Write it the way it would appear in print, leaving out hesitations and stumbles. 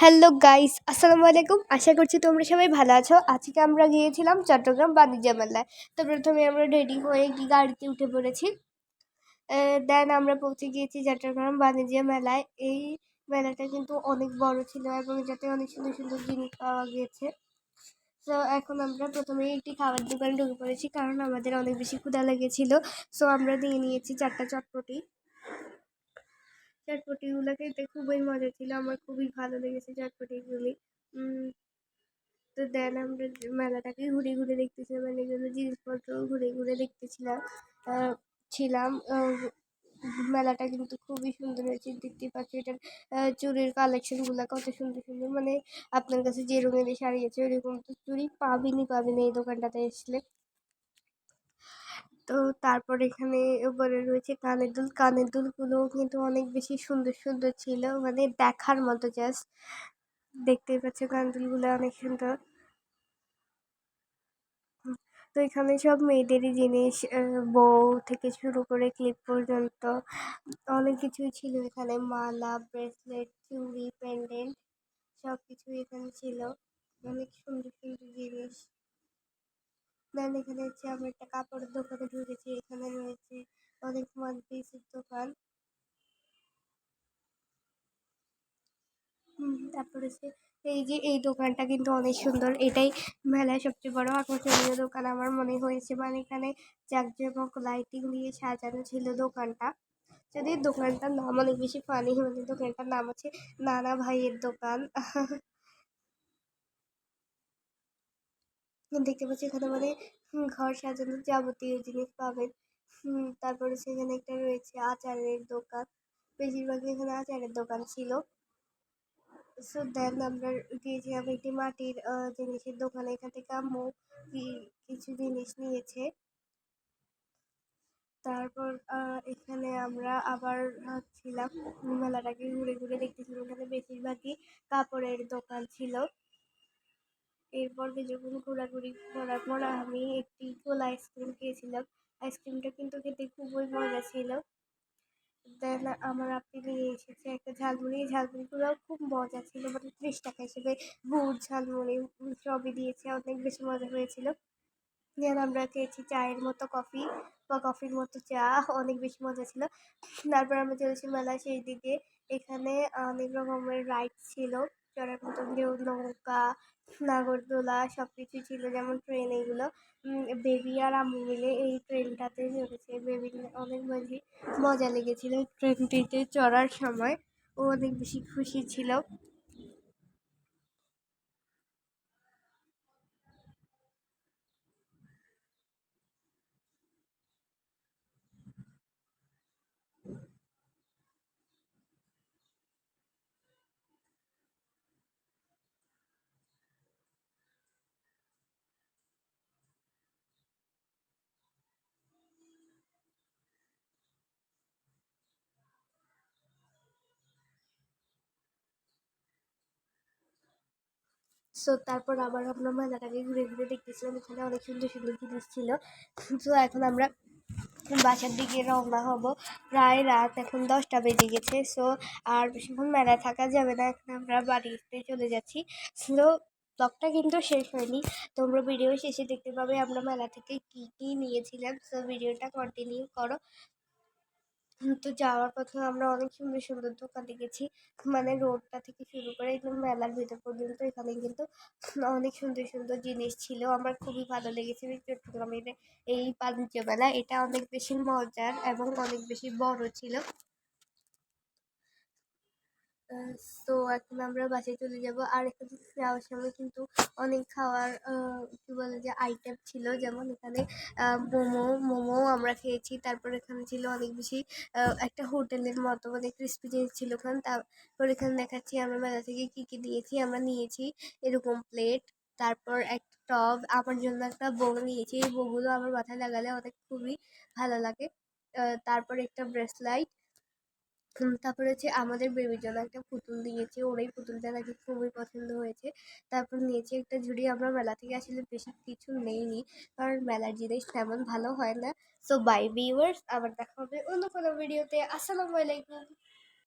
Hello guys, আসসালামু আলাইকুম। আশা করছি তোমরা সবাই ভালো আছো। আজকে আমরা গিয়েছিলাম চট্টগ্রাম বাণিজ্য মেলায়। তো প্রথমে আমরা রেডি হয়ে গাড়িতে উঠে পড়েছি। দেন আমরা পৌঁছে গিয়েছি চট্টগ্রাম বাণিজ্য মেলায়। এই মেলাটা কিন্তু অনেক বড় ছিল এবং যাতে অনেক সুন্দর সুন্দর জিনিস পাওয়া গিয়েছে। তো এখন আমরা প্রথমেই একটি খাবার দোকানে ঢুকে পড়েছি, কারণ আমাদের অনেক বেশি ক্ষুধা লেগেছিল। সো আমরা নিয়ে নিয়েছি 4টা চটপটি। চটপটিগুলো খেতে খুবই মজা ছিল, আমার খুবই ভালো লেগেছে চটপটিগুলি। তো দেন আমরা মেলাটাকে ঘুরে ঘুরে দেখতেছিলাম, মানে এগুলো জিনিসপত্র ঘুরে ঘুরে দেখতেছিলাম ছিলাম। মেলাটা কিন্তু খুবই সুন্দর হয়েছে, দেখতে পাচ্ছি এটার চুড়ির কালেকশনগুলো কত সুন্দর সুন্দর, মানে আপনার কাছে যে রঙের শাড়ি আছে ওইরকম তো চুড়ি পাবেনই এই দোকানটাতে আসলে। তো তারপর এখানে উপরে রয়েছে কানের দুলগুলো কিন্তু অনেক বেশি সুন্দর সুন্দর ছিল, মানে দেখার মতো। জাস্ট দেখতেই পাচ্ছ কানের দুলগুলো অনেক সুন্দর। তো এখানে সব মেয়েদেরই জিনিস, বউ থেকে শুরু করে ক্লিপ পর্যন্ত অনেক কিছুই ছিল এখানে। মালা, ব্রেসলেট, চুড়ি, পেন্ডেন্ট সব কিছুই এখানে ছিল, অনেক সুন্দর সুন্দর জিনিস। দেন এখানে হচ্ছে আমরা একটা কাপড়ের দোকানে ঢুকেছি, এখানে রয়েছে অনেক ওয়ান পিসের দোকান। তারপরে হচ্ছে এই দোকানটা কিন্তু অনেক সুন্দর, এটাই মেলায় সবচেয়ে বড় আকর্ষণীয় দোকান আমার মনে হয়েছে। মানে এখানে জাঁকজমক লাইটিং দিয়ে সাজানো ছিল দোকানটা। যদি দোকানটার নাম অনেক বেশি ফানি, মানে দোকানটার নাম হচ্ছে নানা ভাইয়ের দোকান। দেখতে পাচ্ছি এখানে মানে ঘর সাজানোর যাবতীয় জিনিস পাবেন। তারপরে সেখানে একটা রয়েছে আচারের দোকান, বেশিরভাগই এখানে আচারের দোকান ছিল। সো দেন আমরা গিয়েছিলাম একটি মাটির জিনিসের দোকানে, এখান থেকে আম্মু কিছু জিনিস নিয়েছে। তারপর এখানে আমরা আবার ছিলাম, মেলাটাকে ঘুরে ঘুরে দেখতেছিলাম। এখানে বেশিরভাগই কাপড়ের দোকান ছিল। এরপর কিছুক্ষণ ঘোরাঘুরি করার পর আমি একটি গোলা আইসক্রিম খেয়েছিলাম। আইসক্রিমটা কিন্তু খেতে খুবই মজা ছিল। দেন আমার আপনি নিয়ে এসেছে একটা ঝালমুড়ি, ঝালমুড়িগুলো খুব মজা ছিল, মানে 30 টাকা হিসেবে গুড় ঝালমুড়ি সবই দিয়েছে, অনেক বেশি মজা হয়েছিল। দেন আমরা খেয়েছি চায়ের মতো কফি বা কফির মতো চা, অনেক বেশি মজা ছিল। তারপর আমরা চলেছি মেলায় সেই দিকে। এখানে অনেক রকমের রাইড ছিল, চড়ার মতো ঢেউ নৌকা, নাগরদোলা সব কিছু ছিল, যেমন ট্রেন এগুলো। বেবি আর আম্মু মিলে এই ট্রেনটাতে চড়েছে, বেবি অনেক বেশি মজা লেগেছিল ট্রেনটিতে চড়ার সময়, ও অনেক বেশি খুশি ছিল। সো তারপর আবার আমরা মেলাটাকে ঘুরে ঘুরে দেখতেছিলাম, এখানে অনেক সুন্দর সুন্দর জিনিস ছিল। তো এখন আমরা বাসার দিকে রওনা হব। প্রায় রাত এখন 10টা বেজে গেছে। সো আর বেশিক্ষণ মেলায় থাকা যাবে না, এখন আমরা বাড়িতে চলে যাচ্ছি। সো ব্লগটা কিন্তু শেষ হয়নি, তোমরা ভিডিও শেষে দেখতে পাবে আমরা মেলা থেকে কী কী নিয়েছিলাম। সো ভিডিওটা কন্টিনিউ করো। তো যাওয়ার পথে আমরা অনেক সুন্দর সুন্দর দোকান দেখেছি, মানে রোডটা থেকে শুরু করে একদম মেলার ভিতর পর্যন্ত এখানে কিন্তু অনেক সুন্দর সুন্দর জিনিস ছিল। আমার খুবই ভালো লেগেছে চট্টগ্রামের এই বাণিজ্য মেলা, এটা অনেক বেশি মজার এবং অনেক বেশি বড় ছিল। তো এখন আমরা বাসায় চলে যাব। আর এখানে যাওয়ার সময় কিন্তু অনেক খাওয়ার কি বলে যে আইটেম ছিল, যেমন এখানে মোমো আমরা খেয়েছি। তারপর এখানে ছিল অনেক বেশি একটা হোটেলের মতো, মানে ক্রিস্পি জিনিস ছিল ওখানে। তারপর এখানে দেখাচ্ছি আমরা মেলা থেকে কি কি দিয়েছি। আমরা নিয়েছি এরকম প্লেট, তারপর একটা টব, আমার জন্য একটা বউ নিয়েছি। এই বউগুলো আমার মাথায় লাগালে অনেক খুবই ভালো লাগে। তারপর একটা ব্রেসলাইট। তারপরে হচ্ছে আমাদের বেবির জন্য একটা পুতুল দিয়েছে, ওর এই পুতুলটা নাকি খুবই পছন্দ হয়েছে। তারপর নিয়েছি একটা ঝুড়ি। আমরা মেলা থেকে আসলে বেশি কিছু নেইনি, কারণ মেলার জিনিস তেমন ভালো হয় না। সো বাই ভিউয়ার্স, আবার দেখা হবে অন্য কোনো ভিডিওতে। আসসালামু আলাইকুম।